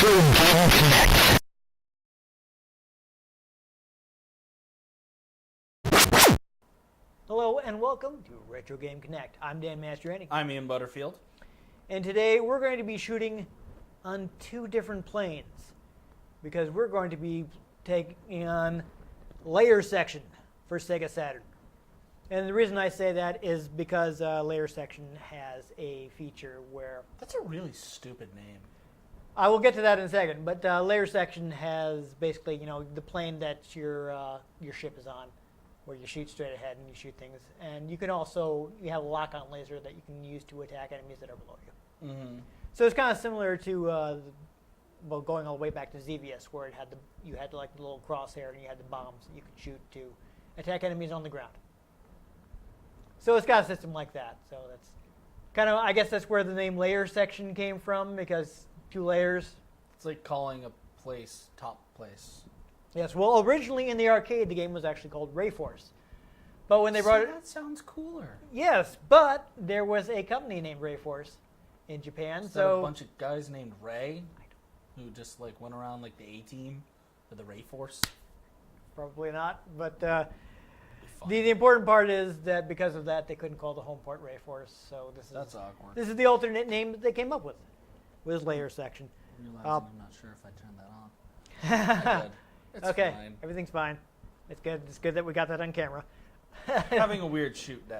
Game Connect. Hello and welcome to Retro Game Connect. I'm Dan Mastriani. I'm Ian Butterfield. And today we're going to be shooting on two different planes because we're going to be taking on Layer Section for Sega Saturn. And the reason I say that is because Layer Section has a feature where... That's a really stupid name. I will get to that in a second, but Layer Section has basically, the plane that your ship is on, where you shoot straight ahead and you shoot things. And you can also, you have a lock-on laser that you can use to attack enemies that are below you. Mm-hmm. So it's kind of similar to, going all the way back to ZVS, where you had like the little crosshair and you had the bombs that you could shoot to attack enemies on the ground. So it's got a system like that. So that's kind of, I guess that's where the name Layer Section came from, because two layers. It's like calling a place top place. Yes, well, originally in the arcade, the game was actually called Ray Force. But when they brought it... That sounds cooler. Yes, but there was a company named Ray Force in Japan, Is so... that a bunch of guys named Ray who just like went around like the A-team or the Ray Force? Probably not, but the important part is that because of that, they couldn't call the home port Ray Force, so That's awkward. this is the alternate name that they came up with, was Layer Section. Realizing I'm not sure if I turned that on. I did. It's okay, fine. everything's fine. It's good. It's good that we got that on camera. Having a weird shoot day.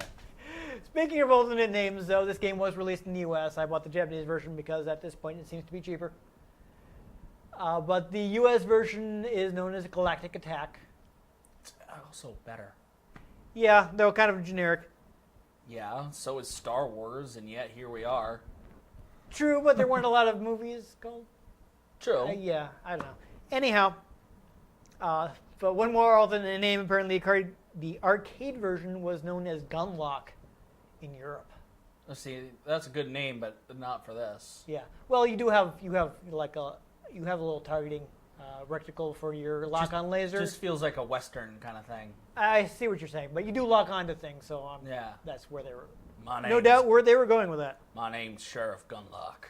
Speaking of alternate names, though, this game was released in the U.S. I bought the Japanese version because at this point it seems to be cheaper. But the U.S. version is known as Galactic Attack. It's also better. Yeah, though kind of generic. Yeah, so is Star Wars, and yet here we are. True, but there weren't a lot of movies called. True. Yeah, I don't know. Anyhow, but one more alternate name, apparently the arcade version was known as Gunlock in Europe. Let's see, that's a good name, but not for this. Yeah. Well, you have a little targeting reticle for your lock-on laser. Just feels like a Western kind of thing. I see what you're saying, but you do lock onto things, so Yeah. that's where they were. My No doubt where they were going with that. My name's Sheriff Gunlock.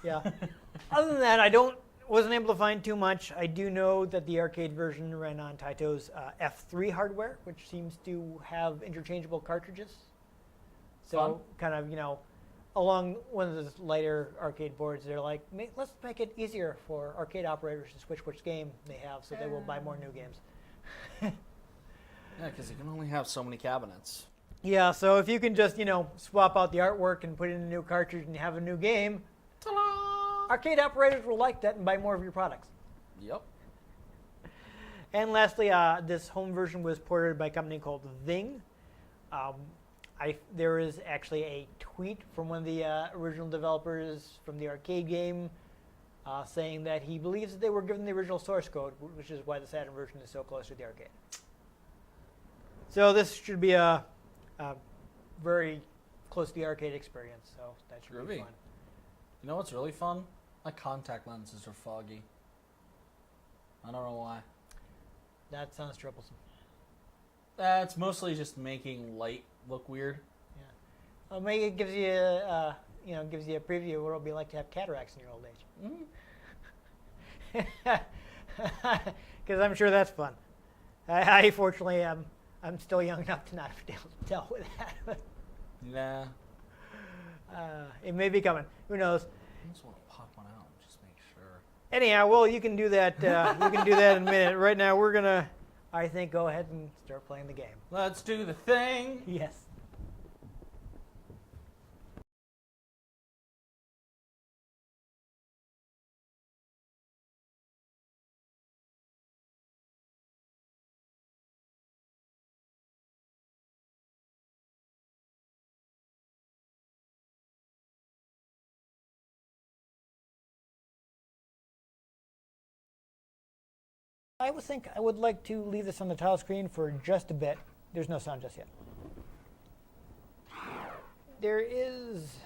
Yeah. Other than that, wasn't able to find too much. I do know that the arcade version ran on Taito's F3 hardware, which seems to have interchangeable cartridges. So Fun. kind of, along one of those lighter arcade boards, they're like, let's make it easier for arcade operators to switch which game they have, so they will buy more new games. Yeah, because you can only have so many cabinets. Yeah, so if you can just, swap out the artwork and put in a new cartridge and you have a new game, Ta-da! arcade operators will like that and buy more of your products. Yep. And lastly, this home version was ported by a company called Ving. There is actually a tweet from one of the original developers from the arcade game saying that he believes that they were given the original source code, which is why the Saturn version is so close to the arcade. So this should be a very close to the arcade experience, so that should be Groovy. fun. You know what's really fun? My contact lenses are foggy. I don't know why. That sounds troublesome. It's mostly just making light look weird. Yeah. Well, maybe it gives you gives you a preview of what it'll be like to have cataracts in your old age. Because I'm sure that's fun. I fortunately I'm still young enough to not be able to deal with that. Nah. It may be coming. Who knows? I just want to pop one out and just make sure. Anyhow, well, you can do that. You can do that in a minute. Right now, we're gonna, I think, go ahead and start playing the game. Let's do the thing. Yes. I would think I would like to leave this on the title screen for just a bit. There's no sound just yet. There is,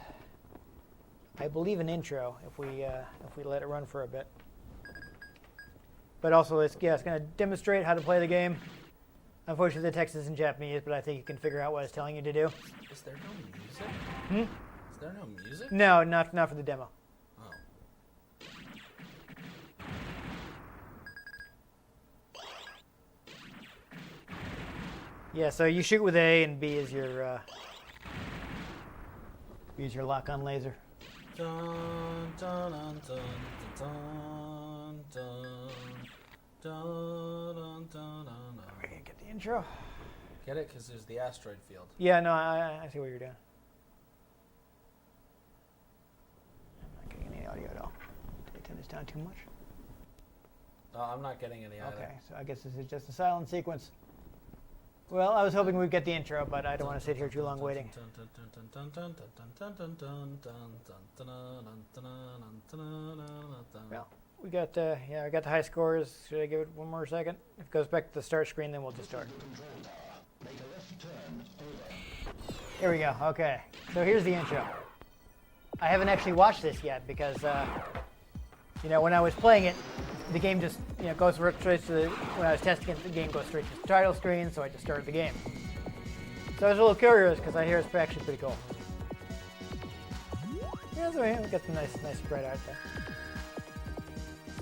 I believe, an intro if we let it run for a bit. But also, it's going to demonstrate how to play the game. Unfortunately, the text is in Japanese, but I think you can figure out what it's telling you to do. Is there no music? Hmm? Is there no music? No, not for the demo. Oh. Yeah, so you shoot with A and B is your lock-on laser. Dun, dun, dun, dun, dun, dun, dun, dun, dun, dun. We're gonna get the intro. Get it? Because there's the asteroid field. Yeah, no, I see what you're doing. I'm not getting any audio at all. Did I turn this down too much? No, I'm not getting any either. Okay, so I guess this is just a silent sequence. Well, I was hoping we'd get the intro, but I don't want to sit here too long waiting. Well, we got I got the high scores. Should I give it one more second? If it goes back to the start screen, then we'll just start. Here we go. Okay, so here's the intro. I haven't actually watched this yet because, when I was playing it, the game just goes straight to when I was testing it, the game goes straight to the title screen, so I just started the game. So I was a little curious because I hear it's actually pretty cool. Yeah, so we got some nice spread art there.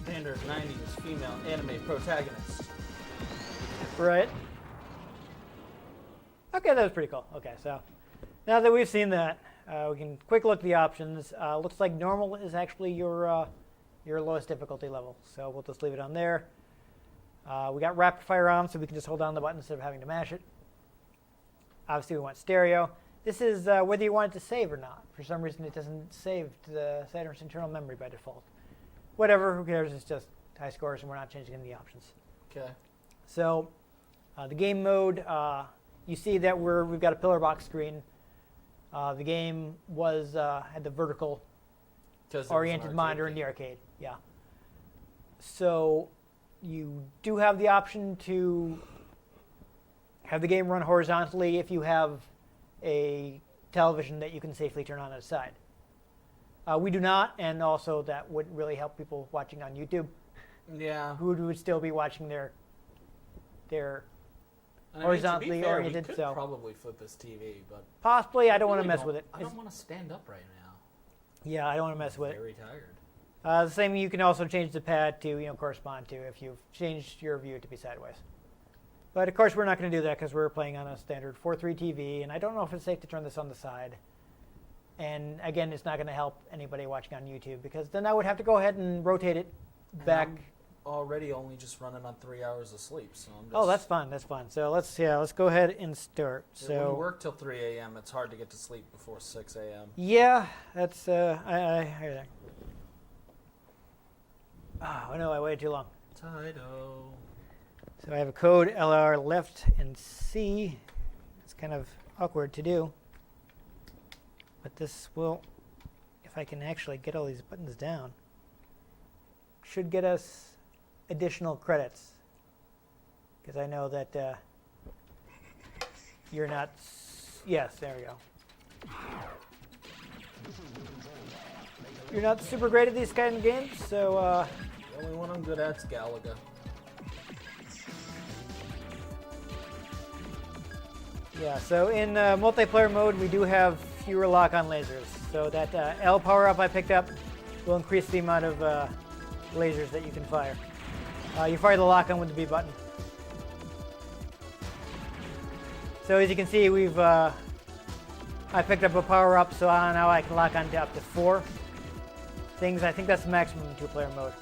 Standard 90s female anime protagonist. Right. Okay, that was pretty cool. Okay, so now that we've seen that, we can quick look at the options. Looks like normal is actually your lowest difficulty level, so we'll just leave it on there. We got rapid fire on, so we can just hold down the button instead of having to mash it. Obviously, we want stereo. This is whether you want it to save or not. For some reason, it doesn't save to the Saturn's internal memory by default. Whatever, who cares? It's just high scores, and we're not changing any of the options. Okay. So, the game mode, you see that we've got a pillar box screen. The game had the vertical oriented monitor in the arcade. Yeah. So you do have the option to have the game run horizontally if you have a television that you can safely turn on the side. We do not, and also that wouldn't really help people watching on YouTube. Yeah. Who would still be watching their And horizontally to be fair, oriented. We could So probably flip this TV, but possibly I don't want to really mess with it. I don't want to stand up right now. Yeah, I don't want to mess with it. Very tired. The same, you can also change the pad to correspond to if you've changed your view to be sideways. But of course, we're not going to do that because we're playing on a standard 4:3 TV, and I don't know if it's safe to turn this on the side. And again, it's not going to help anybody watching on YouTube because then I would have to go ahead and rotate it back. And I'm already only just running on 3 hours of sleep, so I'm just. Oh, that's fun. That's fun. So let's go ahead and start. When you So work till 3 a.m., it's hard to get to sleep before 6 a.m. yeah, that's I hear that. Oh no, I waited too long. Tido. So I have a code LR left and C. It's kind of awkward to do. But this will, if I can actually get all these buttons down, should get us additional credits. Because I know that you're not, yes, there we go. You're not super great at these kind of games, so The only one I'm good at is Galaga. yeah, so in multiplayer mode, we do have fewer lock-on lasers. So that L power-up I picked up will increase the amount of lasers that you can fire. You fire the lock-on with the B button. So as you can see, I picked up a power-up, so now I can lock on to up to 4 things. I think that's the maximum in 2-player mode.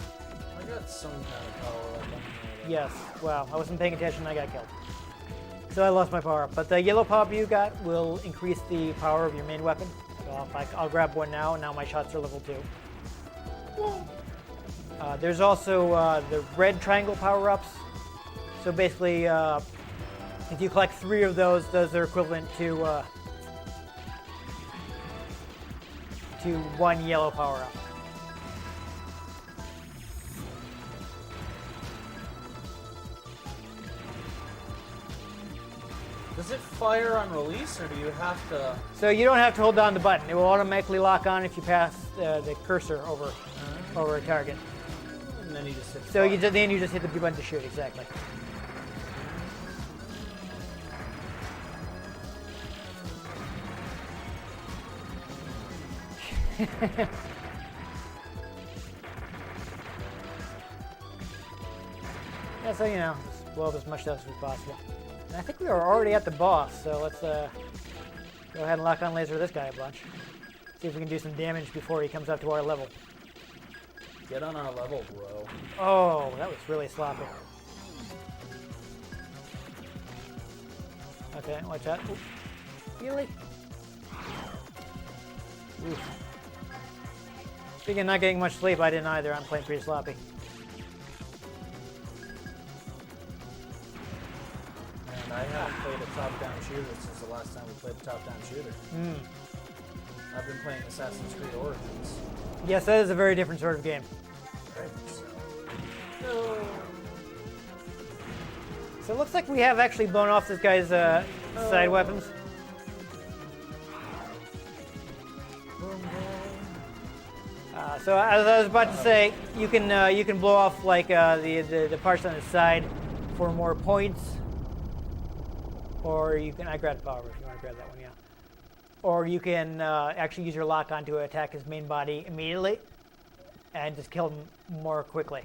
I got some kind of power up on here. Yes, well, I wasn't paying attention, I got killed. So I lost my power-up. But the yellow power-up you got will increase the power of your main weapon. So I'll grab one now, and now my shots are level 2. There's also the red triangle power-ups. So basically, if you collect 3 of those are equivalent to 1 yellow power-up. Does it fire on release, or do you have to? So you don't have to hold down the button. It will automatically lock on if you pass the cursor over a target. And then you just hit. So then you just hit the B button to shoot, exactly. Yeah, so just blow up as much dust as possible. I think we are already at the boss, so let's go ahead and lock on laser this guy a bunch. See if we can do some damage before he comes up to our level. Get on our level, bro. Oh, that was really sloppy. Okay, watch out. Ooh. Really? Oof. Speaking of not getting much sleep, I didn't either. I'm playing pretty sloppy. And I haven't played a top-down shooter since the last time we played a top-down shooter. I've been playing Assassin's Creed Origins. Yes, that is a very different sort of game. Very much so. So it looks like we have actually blown off this guy's side weapons. So as I was about to say, you can blow off like the parts on the side for more points, or you can. I grabbed power if you want to grab that one, yeah. Or you can actually use your lock on to attack his main body immediately, and just kill him more quickly.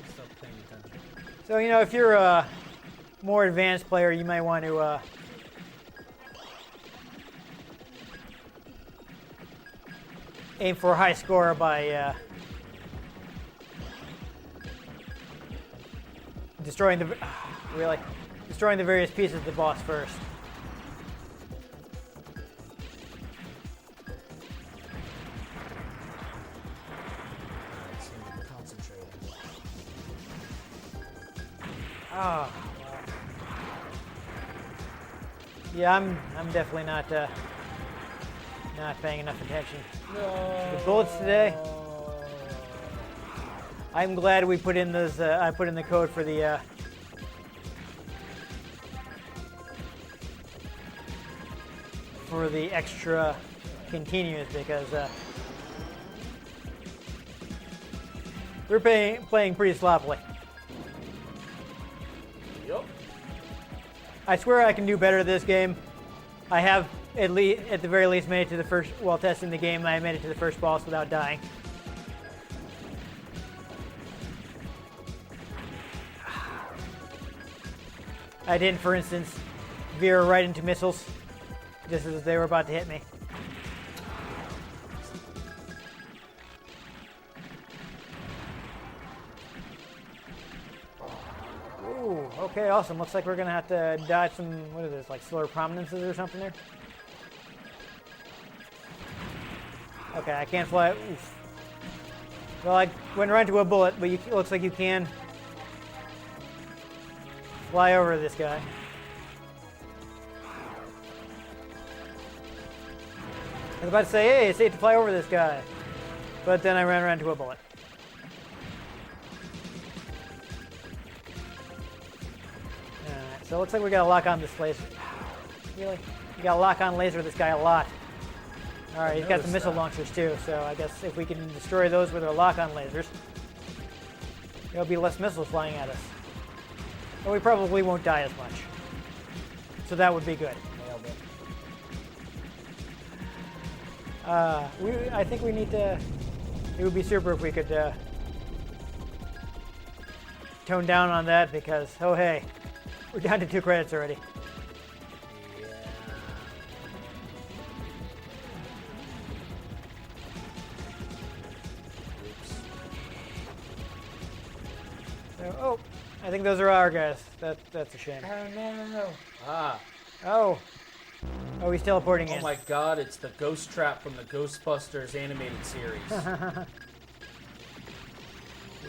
Stop paying attention. So if you're a more advanced player, you might want to. Aim for a high score by destroying the various pieces of the boss first. I seem to be concentrating. Oh. Yeah, I'm definitely not paying enough attention to the bullets today. I'm glad we put in those. I put in the code for the extra continues because we're playing pretty sloppily. Yup. I swear I can do better this game. I have at the very least made it to the first, while testing the game, I made it to the first boss without dying. I didn't, for instance, veer right into missiles just as they were about to hit me. Ooh, okay, awesome. Looks like we're gonna have to dodge some, what is this, like solar prominences or something there? Okay, I can't fly. Oof. Well, I went right into a bullet, but it looks like you can fly over this guy. I was about to say, hey, it's safe to fly over this guy. But then I ran right into a bullet. Alright, so it looks like we got to lock on this laser. Really? You got to lock on laser this guy a lot. Alright, he's got some missile launchers too, so I guess if we can destroy those with our lock-on lasers, there'll be less missiles flying at us. But we probably won't die as much. So that would be good. Nailed it. I think we need to, it would be super if we could tone down on that because, oh hey, we're down to 2 credits already. Oh, I think those are our guys. That's a shame. Oh no! Ah. Oh, he's teleporting in. Oh my god, it's the ghost trap from the Ghostbusters animated series.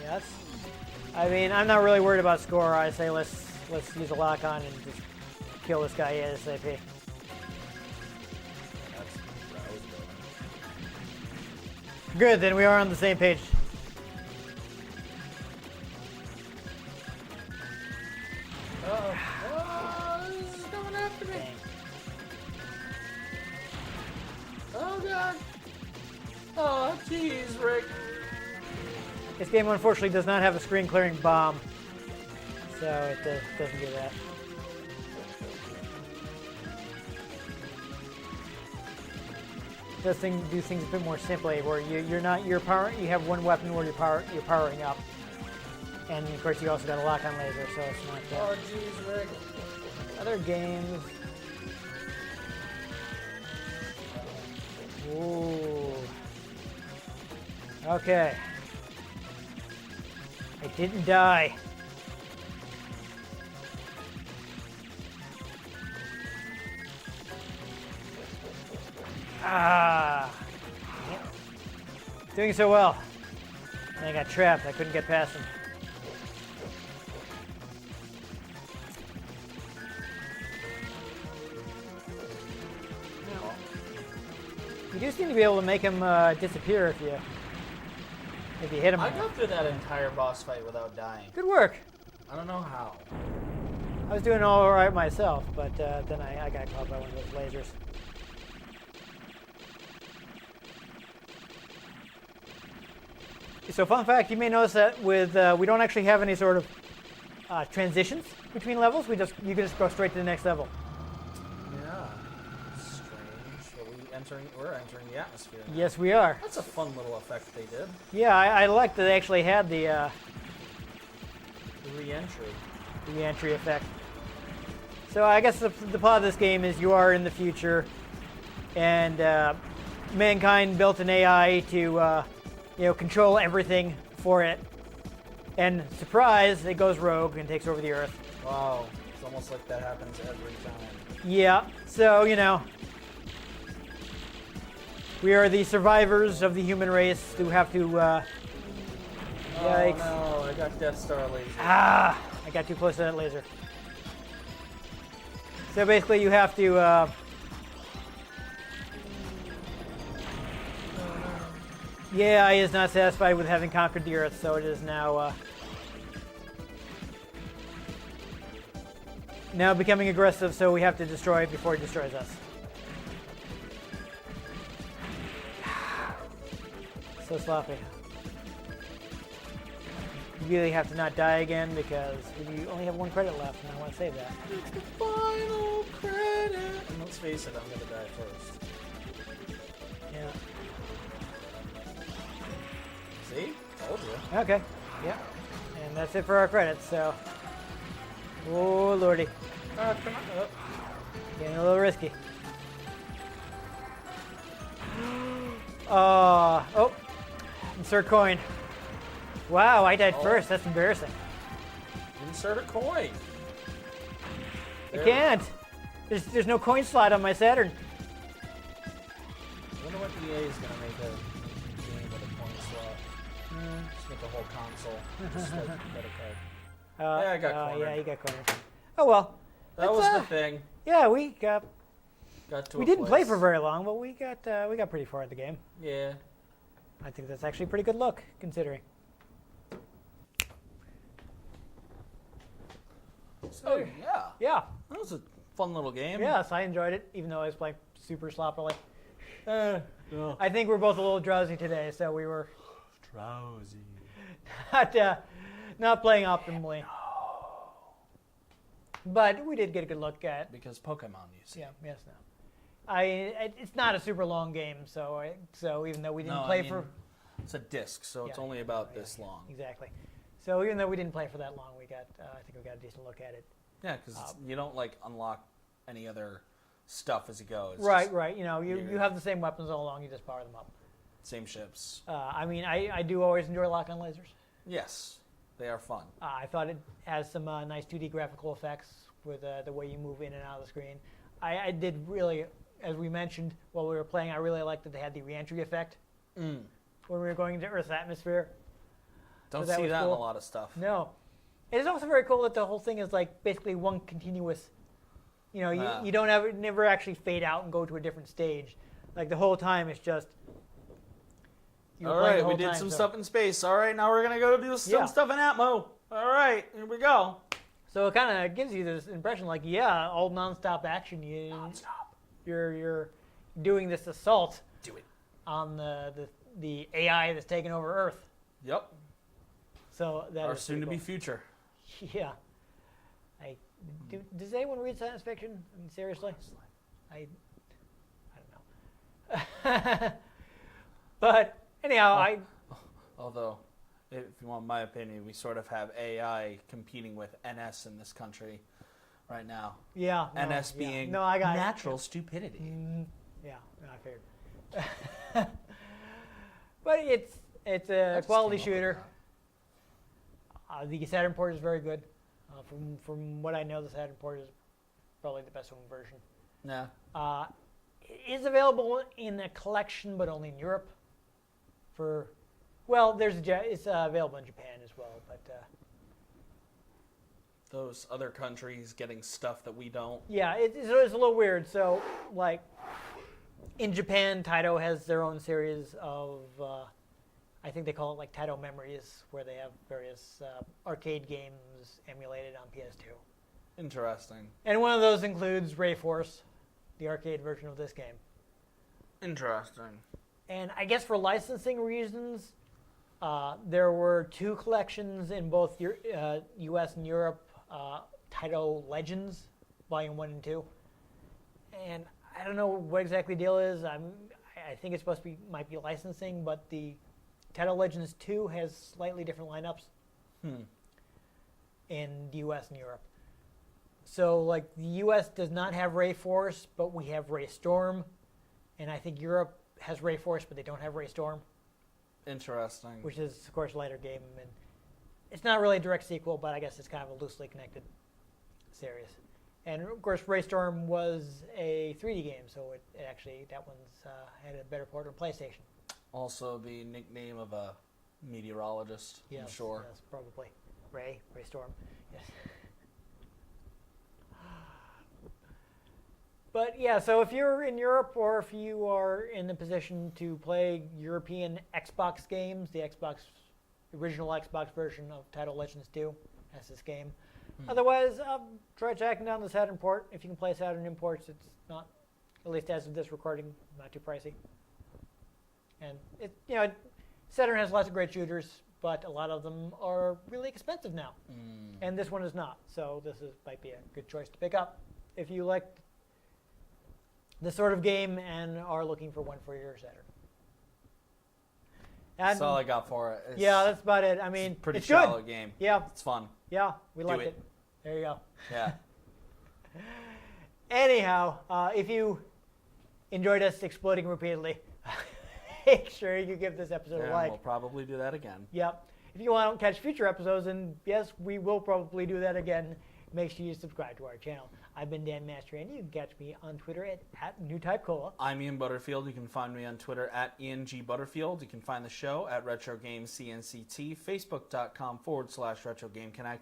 Yes. I mean, I'm not really worried about score. I say let's use a lock on and just kill this guy ASAP. Good, then we are on the same page. Oh, this is coming after me. Dang. Oh god. Oh jeez, Rick. This game unfortunately does not have a screen clearing bomb, so it doesn't do that. It does do things a bit more simply, where you have one weapon where you're powering up. And of course, you also got a lock-on laser, so it's not. Oh, jeez, Rick. Other games. Ooh. Okay. I didn't die. Ah. Doing so well. And I got trapped. I couldn't get past him. You do seem to be able to make him disappear if you hit him. I got through that entire boss fight without dying. Good work. I don't know how. I was doing all right myself, but then I got caught by one of those lasers. So fun fact, you may notice that with we don't actually have any sort of transitions between levels. You can just go straight to the next level. Yeah. Strange. We're entering the atmosphere now. Yes, we are. That's a fun little effect they did. Yeah, I like that they actually had the Re-entry. re-entry effect. So I guess the plot of this game is you are in the future, and mankind built an AI to control everything for it. And surprise, it goes rogue and takes over the Earth. Wow. It's almost like that happens every time. Yeah, so, we are the survivors of the human race who have to, yikes. Oh no, I got Death Star laser. Ah, I got too close to that laser. So basically you have to, the AI is not satisfied with having conquered the Earth, so it is now, now becoming aggressive, so we have to destroy it before it destroys us. So sloppy. You really have to not die again because you only have one credit left, and I want to save that. It's the final credit. And let's face it, I'm gonna die first. Yeah. See? Told you. Okay. Yeah. And that's it for our credits, so. Oh, lordy. Come on. Oh. Getting a little risky. Oh. Insert coin. Wow, I died first. That's embarrassing. Insert a coin. I can't. There's no coin slot on my Saturn. I wonder what EA is gonna make a game with a coin slot. Just make a whole console. Just like credit card. Yeah, I got cornered. Yeah, you got cornered. Oh well. That was the thing. Yeah, we got. Got to. We didn't play for very long, but we got pretty far in the game. Yeah. I think that's actually a pretty good look, considering. So yeah. Yeah. That was a fun little game. Yes, I enjoyed it, even though I was playing super sloppily. Yeah. I think we're both a little drowsy today, so we were Drowsy. not playing optimally. But we did get a good look at. Because Pokemon, you see. Yeah. Yes. No. It's not a super long game, so even though we didn't play for. It's a disc, so it's only about this long. Exactly. So even though we didn't play for that long, I think we got a decent look at it. Yeah, because you don't unlock any other stuff as you go. It's Right. just You have the same weapons all along. You just power them up. same ships. I do always enjoy lock-on lasers. Yes, they are fun. I thought it has some nice 2D graphical effects with the way you move in and out of the screen. I did really, as we mentioned while we were playing, I really liked that they had the re-entry effect when we were going into Earth's atmosphere. Don't So that see was that cool. in a lot of stuff. No. It is also very cool that the whole thing is basically one continuous, you don't never actually fade out and go to a different stage. Like the whole time it's just. All right, we did some stuff in space. All right, now we're going to go do some stuff in Atmo. All right, here we go. So it kind of gives you this impression all non-stop action. Non-stop. You're doing this assault. Do it. On the AI that's taken over Earth. Yep. So that Our is soon-to-be cool. future. Yeah. Does anyone read science fiction? I mean, seriously? I don't know. But anyhow, Although, if you want my opinion, we sort of have AI competing with NS in this country right now. Yeah. No, NS being I got natural stupidity. Yeah, no, I figured. But it's a quality shooter. The Saturn port is very good. From what I know, the Saturn port is probably the best home version. Yeah. It is available in a collection, but only in Europe. It's available in Japan as well, but Those other countries getting stuff that we don't. yeah, it's a little weird. So, like, in Japan, Taito has their own series of, I think they call it like Taito Memories, where they have various arcade games emulated on PS2. Interesting. And one of those includes Ray Force, the arcade version of this game. Interesting. And I guess for licensing reasons, there were 2 collections in both U.S. and Europe, Taito Legends, Volume 1 and 2. And I don't know what exactly the deal is. I think it's supposed to might be licensing, but the Taito Legends 2 has slightly different lineups in the U.S. and Europe. So, like, the U.S. does not have Ray Force, but we have Ray Storm. And I think Europe has Ray Force, but they don't have Ray Storm. Interesting. Which is, of course, a lighter game. And it's not really a direct sequel, but I guess it's kind of a loosely connected series. And, of course, Ray Storm was a 3D game, so that one's had a better port on PlayStation. Also the nickname of a meteorologist, Yes, I'm sure. Yes, probably. Ray Storm. Yes. But yeah, so if you're in Europe or if you are in the position to play European Xbox games, the original Xbox version of Taito Legends 2, that's this game. Otherwise, try tracking down the Saturn port. If you can play Saturn imports, it's not, at least as of this recording, not too pricey. And Saturn has lots of great shooters, but a lot of them are really expensive now. And this one is not. So might be a good choice to pick up if you like this sort of game and are looking for one for your Saturn. That's all I got for it. That's about it. I mean, it's a pretty it's shallow good. game. Yeah. It's fun. Yeah, we Do liked it. it. There you go. Yeah. Anyhow, if you enjoyed us exploding repeatedly, make sure you give this episode a like. We'll probably do that again. Yep. If you want to catch future episodes, and yes, we will probably do that again, make sure you subscribe to our channel. I've been Dan Mastriani. You can catch me on Twitter at NewTypeCola. I'm Ian Butterfield. You can find me on Twitter at Ian G. Butterfield. You can find the show at RetroGamesCNCT, Facebook.com/RetroGameConnect,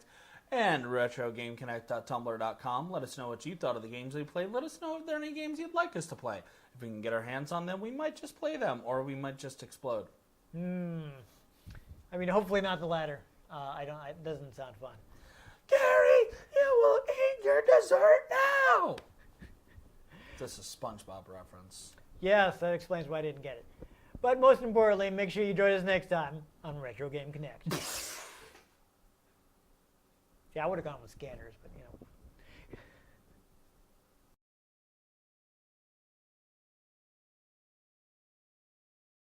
and RetroGameConnect.tumblr.com. Let us know what you thought of the games we played. Let us know if there are any games you'd like us to play. If we can get our hands on them, we might just play them, or we might just explode. I mean, hopefully not the latter. It doesn't sound fun. Gary, you will eat your dessert now! This is a SpongeBob reference. Yes, that explains why I didn't get it. But most importantly, make sure you join us next time on Retro Game Connect. Yeah, I would have gone with Scanners, but